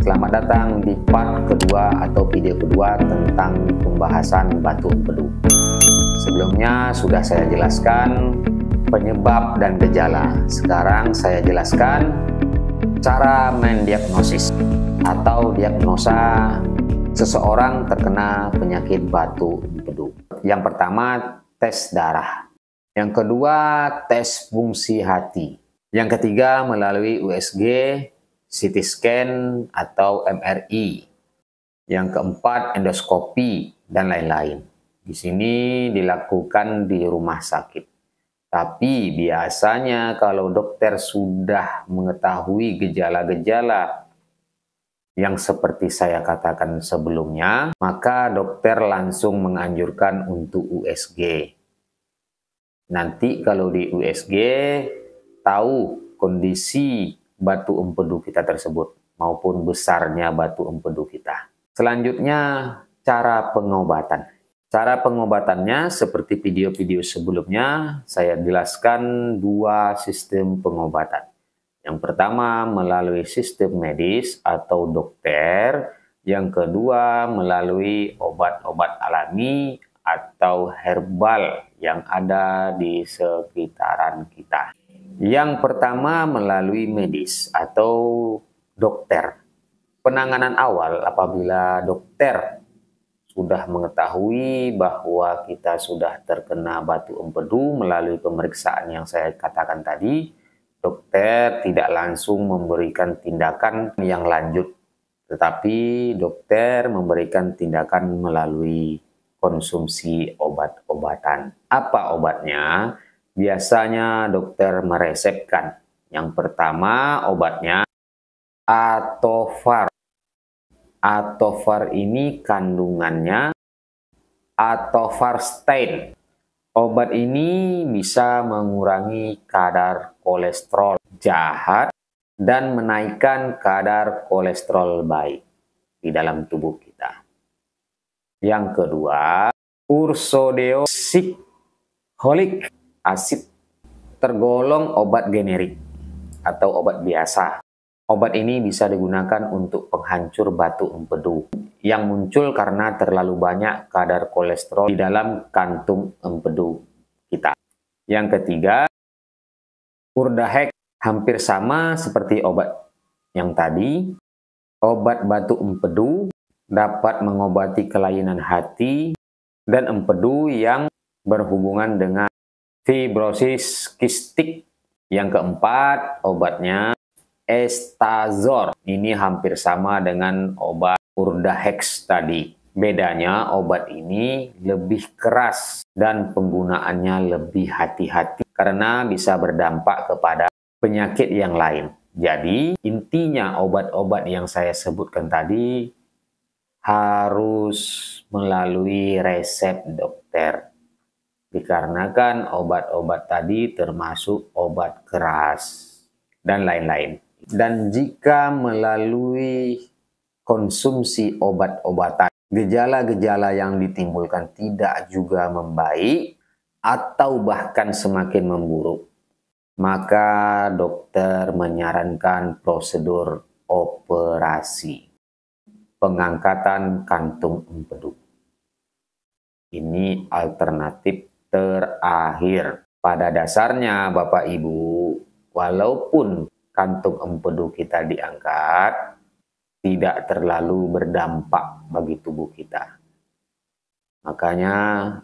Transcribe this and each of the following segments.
Selamat datang di part kedua atau video kedua tentang pembahasan batu empedu. Sebelumnya sudah saya jelaskan penyebab dan gejala. Sekarang saya jelaskan cara mendiagnosis atau diagnosa seseorang terkena penyakit batu empedu. Yang pertama, tes darah. Yang kedua, tes fungsi hati. Yang ketiga, melalui USG, CT scan atau MRI. Yang keempat, endoskopi dan lain-lain. Di sini dilakukan di rumah sakit. Tapi biasanya kalau dokter sudah mengetahui gejala-gejala yang seperti saya katakan sebelumnya, maka dokter langsung menganjurkan untuk USG. Nanti kalau di USG tahu kondisi batu empedu kita tersebut maupun besarnya batu empedu kita. Selanjutnya, cara pengobatan. Cara pengobatannya seperti video-video sebelumnya, saya jelaskan dua sistem pengobatan. Yang pertama melalui sistem medis atau dokter, yang kedua melalui obat-obat alami atau herbal yang ada di sekitaran kita. Yang pertama melalui medis atau dokter. Penanganan awal apabila dokter sudah mengetahui bahwa kita sudah terkena batu empedu melalui pemeriksaan yang saya katakan tadi, dokter tidak langsung memberikan tindakan yang lanjut, tetapi dokter memberikan tindakan melalui konsumsi obat-obatan. Apa obatnya? Biasanya dokter meresepkan. Yang pertama obatnya Atovar. Atovar ini kandungannya atovarstain. Obat ini bisa mengurangi kadar kolesterol jahat dan menaikkan kadar kolesterol baik di dalam tubuh kita. Yang kedua, ursodeoxycholic acid, tergolong obat generik atau obat biasa. Obat ini bisa digunakan untuk penghancur batu empedu yang muncul karena terlalu banyak kadar kolesterol di dalam kantung empedu kita. Yang ketiga, Urdahex, hampir sama seperti obat yang tadi. Obat batu empedu dapat mengobati kelainan hati dan empedu yang berhubungan dengan fibrosis kistik. Yang keempat, obatnya Estazor. Ini hampir sama dengan obat Urdahex tadi. Bedanya obat ini lebih keras dan penggunaannya lebih hati-hati karena bisa berdampak kepada penyakit yang lain. Jadi, intinya obat-obat yang saya sebutkan tadi harus melalui resep dokter. Dikarenakan obat-obat tadi termasuk obat keras dan lain-lain. Dan jika melalui konsumsi obat-obatan, gejala-gejala yang ditimbulkan tidak juga membaik atau bahkan semakin memburuk, maka dokter menyarankan prosedur operasi pengangkatan kantung empedu. Ini alternatif terakhir. Pada dasarnya Bapak Ibu, walaupun kantung empedu kita diangkat, tidak terlalu berdampak bagi tubuh kita. Makanya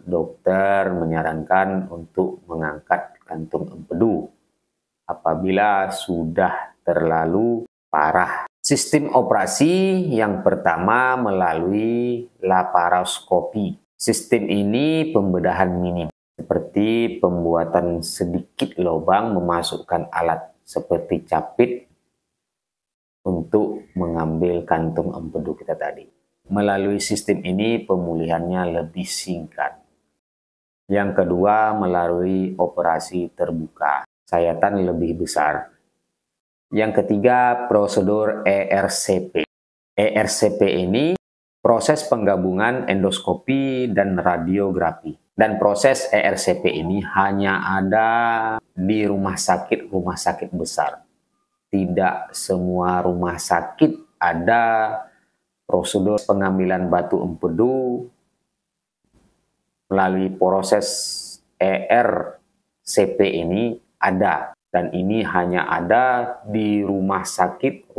dokter menyarankan untuk mengangkat kantung empedu apabila sudah terlalu parah. Sistem operasi yang pertama melalui laparoskopi. Sistem ini pembedahan minim, seperti pembuatan sedikit lubang memasukkan alat seperti capit untuk mengambil kantung empedu kita tadi. Melalui sistem ini pemulihannya lebih singkat. Yang kedua, melalui operasi terbuka, sayatan lebih besar. Yang ketiga, prosedur ERCP. ERCP ini proses penggabungan endoskopi dan radiografi. Dan proses ERCP ini hanya ada di rumah sakit besar. Tidak semua rumah sakit ada prosedur pengambilan batu empedu melalui proses ERCP ini ada, dan ini hanya ada di rumah sakit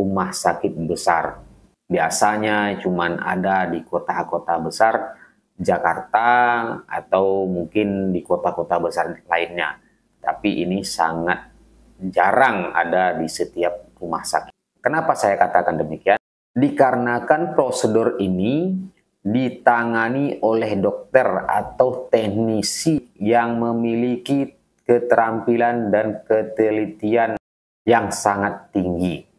besar. Biasanya cuman ada di kota-kota besar Jakarta atau mungkin di kota-kota besar lainnya. Tapi ini sangat jarang ada di setiap rumah sakit. Kenapa saya katakan demikian? Dikarenakan prosedur ini ditangani oleh dokter atau teknisi yang memiliki keterampilan dan ketelitian yang sangat tinggi.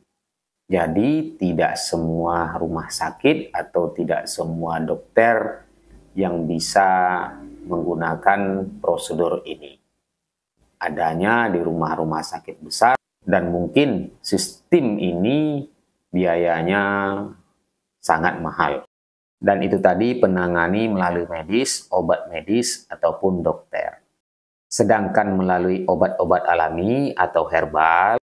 Jadi tidak semua rumah sakit atau tidak semua dokter yang bisa menggunakan prosedur ini. Adanya di rumah-rumah sakit besar, dan mungkin sistem ini biayanya sangat mahal. Dan itu tadi penangani melalui medis, obat medis, ataupun dokter. Sedangkan melalui obat-obat alami atau herbal,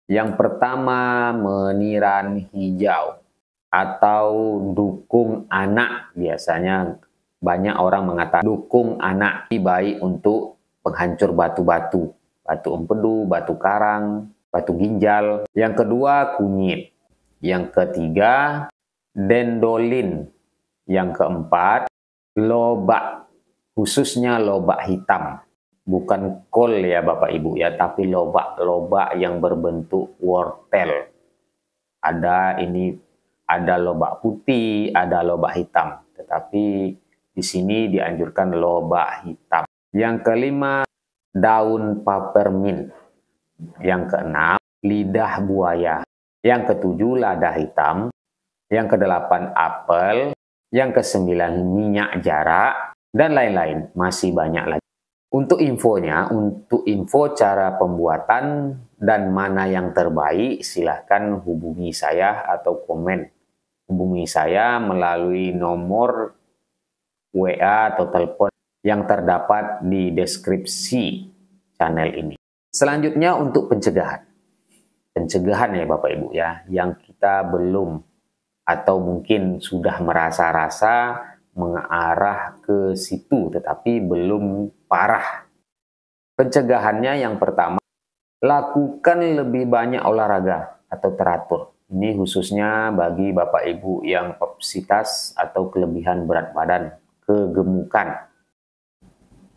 yang pertama meniran hijau atau dukung anak. Biasanya banyak orang mengatakan dukung anak baik untuk penghancur batu-batu, batu empedu, batu karang, batu ginjal. Yang kedua kunyit. Yang ketiga dendolin. Yang keempat, lobak, khususnya lobak hitam. Bukan kol ya Bapak Ibu ya, tapi lobak yang berbentuk wortel. Ada lobak putih, ada lobak hitam. Tetapi di sini dianjurkan lobak hitam. Yang kelima, daun papermint. Yang keenam, lidah buaya. Yang ketujuh, lada hitam. Yang kedelapan, apel. Yang kesembilan, minyak jarak, dan lain-lain. Masih banyak lagi. Untuk info cara pembuatan dan mana yang terbaik, silahkan hubungi saya atau komen. Hubungi saya melalui nomor WA atau telepon yang terdapat di deskripsi channel ini. Selanjutnya untuk pencegahan. Pencegahan ya Bapak Ibu ya, yang kita belum atau mungkin sudah merasa-rasa mengarah ke situ tetapi belum parah. Pencegahannya yang pertama, lakukan lebih banyak olahraga atau teratur. Ini khususnya bagi Bapak Ibu yang obesitas atau kelebihan berat badan, kegemukan.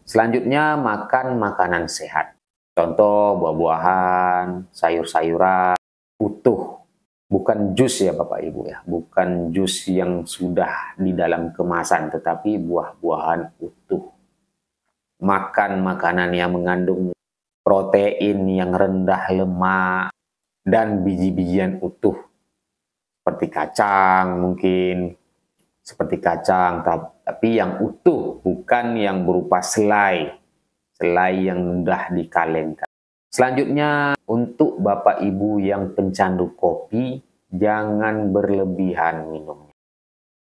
Selanjutnya, makan makanan sehat. Contoh buah-buahan, sayur-sayuran, utuh. Bukan jus ya Bapak Ibu ya, bukan jus yang sudah di dalam kemasan, tetapi buah-buahan utuh. Makan makanan yang mengandung protein yang rendah lemak dan biji-bijian utuh. Seperti kacang mungkin, seperti kacang, tapi yang utuh, bukan yang berupa selai yang mudah dikalengkan. Selanjutnya, untuk Bapak Ibu yang pencandu kopi, jangan berlebihan minumnya.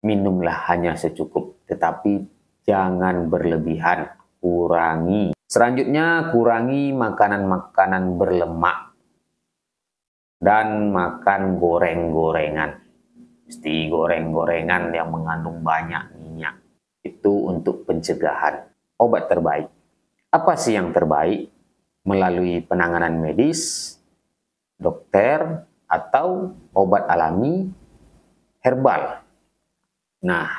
Minumlah hanya secukup, tetapi jangan berlebihan, kurangi. Selanjutnya, kurangi makanan-makanan berlemak dan makan goreng-gorengan. Mesti goreng-gorengan yang mengandung banyak minyak. Itu untuk pencegahan. Obat terbaik. Apa sih yang terbaik? Melalui penanganan medis, dokter, atau obat alami, herbal. Nah,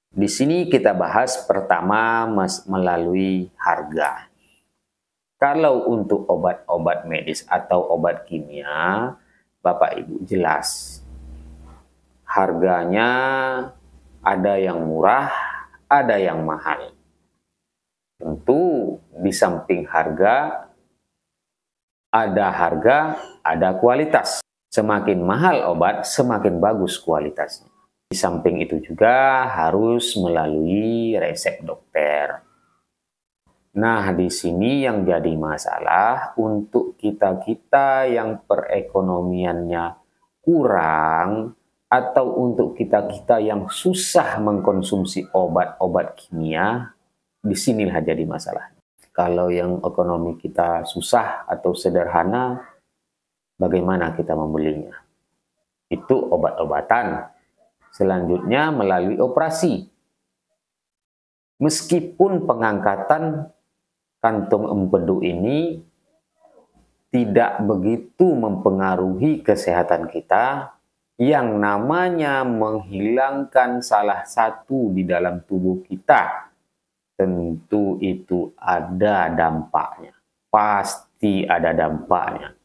di sini kita bahas pertama melalui harga. Kalau untuk obat-obat medis atau obat kimia, Bapak Ibu jelas. Harganya ada yang murah, ada yang mahal. Tentu di samping harga, ada kualitas. Semakin mahal obat, semakin bagus kualitasnya. Di samping itu juga harus melalui resep dokter. Nah, di sini yang jadi masalah untuk kita-kita yang perekonomiannya kurang, atau untuk kita-kita yang susah mengkonsumsi obat-obat kimia, disinilah jadi masalah. Kalau yang ekonomi kita susah atau sederhana, bagaimana kita membelinya? itu obat-obatan. Selanjutnya melalui operasi. Meskipun pengangkatan kantung empedu ini tidak begitu mempengaruhi kesehatan kita, yang namanya menghilangkan salah satu di dalam tubuh kita, tentu itu ada dampaknya. Pasti ada dampaknya.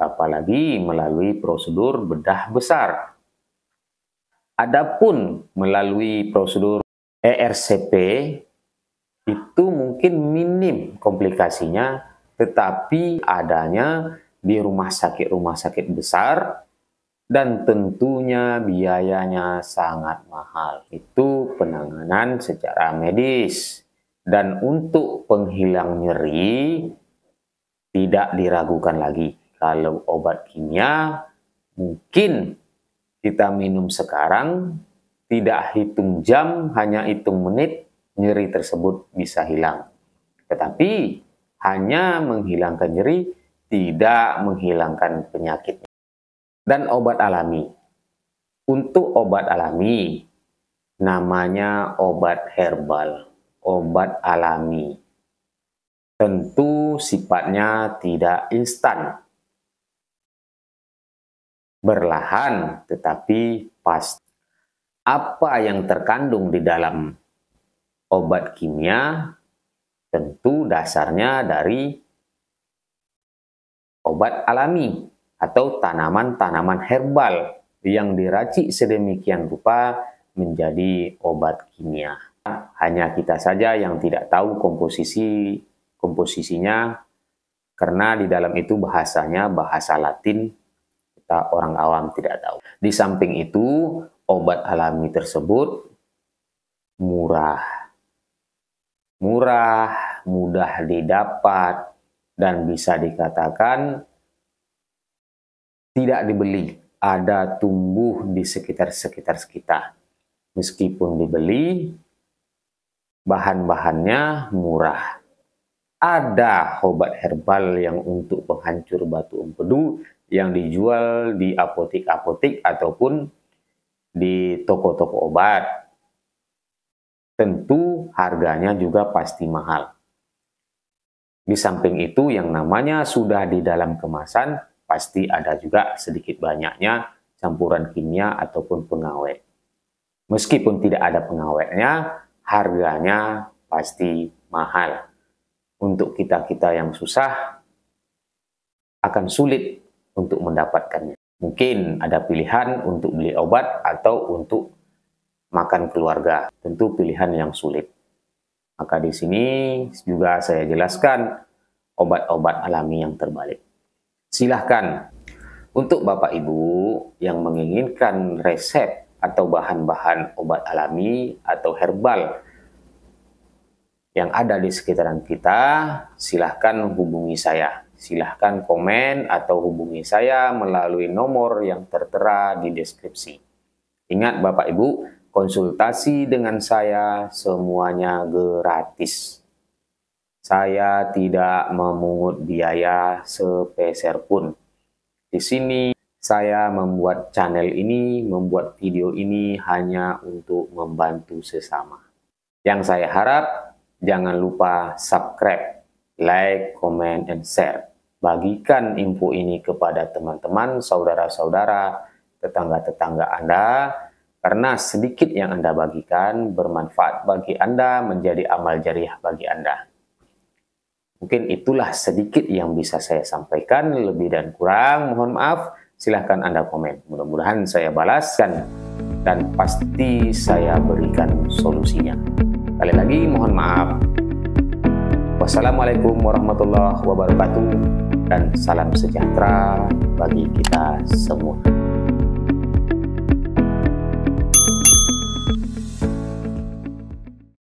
Apalagi melalui prosedur bedah besar. Adapun melalui prosedur ERCP, itu mungkin minim komplikasinya, tetapi adanya di rumah sakit besar, dan tentunya biayanya sangat mahal. Itu penanganan secara medis. Dan untuk penghilang nyeri, tidak diragukan lagi. Kalau obat kimia, mungkin kita minum sekarang, tidak hitung jam, hanya hitung menit, nyeri tersebut bisa hilang. Tetapi hanya menghilangkan nyeri, tidak menghilangkan penyakit. Dan obat alami. Untuk obat alami, namanya obat herbal, obat alami. Tentu sifatnya tidak instan. Berlahan, tetapi pasti. Apa yang terkandung di dalam obat kimia, tentu dasarnya dari obat alami atau tanaman-tanaman herbal yang diracik sedemikian rupa menjadi obat kimia. Hanya kita saja yang tidak tahu komposisinya, karena di dalam itu bahasanya bahasa Latin, kita orang awam tidak tahu. Di samping itu, obat alami tersebut murah, mudah didapat, dan bisa dikatakan tidak dibeli, ada tumbuh di sekitar kita. Meskipun dibeli, bahan-bahannya murah. Ada obat herbal yang untuk penghancur batu empedu yang dijual di apotek-apotek ataupun di toko-toko obat. Tentu harganya juga pasti mahal. Di samping itu, yang namanya sudah di dalam kemasan, pasti ada juga sedikit banyaknya campuran kimia ataupun pengawet. Meskipun tidak ada pengawetnya, harganya pasti mahal. Untuk kita-kita yang susah, akan sulit untuk mendapatkannya. Mungkin ada pilihan untuk beli obat atau untuk makan keluarga. Tentu pilihan yang sulit. Maka di sini juga saya jelaskan obat-obat alami yang terbalik. Silahkan untuk Bapak Ibu yang menginginkan resep atau bahan-bahan obat alami atau herbal yang ada di sekitaran kita, silahkan hubungi saya. Silahkan komen atau hubungi saya melalui nomor yang tertera di deskripsi. Ingat Bapak Ibu, konsultasi dengan saya semuanya gratis. Saya tidak memungut biaya sepeser pun. Di sini saya membuat channel ini, membuat video ini hanya untuk membantu sesama. Yang saya harap, jangan lupa subscribe, like, comment, and share. Bagikan info ini kepada teman-teman, saudara-saudara, tetangga-tetangga Anda, karena sedikit yang Anda bagikan bermanfaat bagi Anda, menjadi amal jariah bagi Anda. Mungkin itulah sedikit yang bisa saya sampaikan, lebih dan kurang mohon maaf, silahkan Anda komen. Mudah-mudahan saya balaskan dan pasti saya berikan solusinya. Sekali lagi mohon maaf. Wassalamualaikum warahmatullahi wabarakatuh dan salam sejahtera bagi kita semua.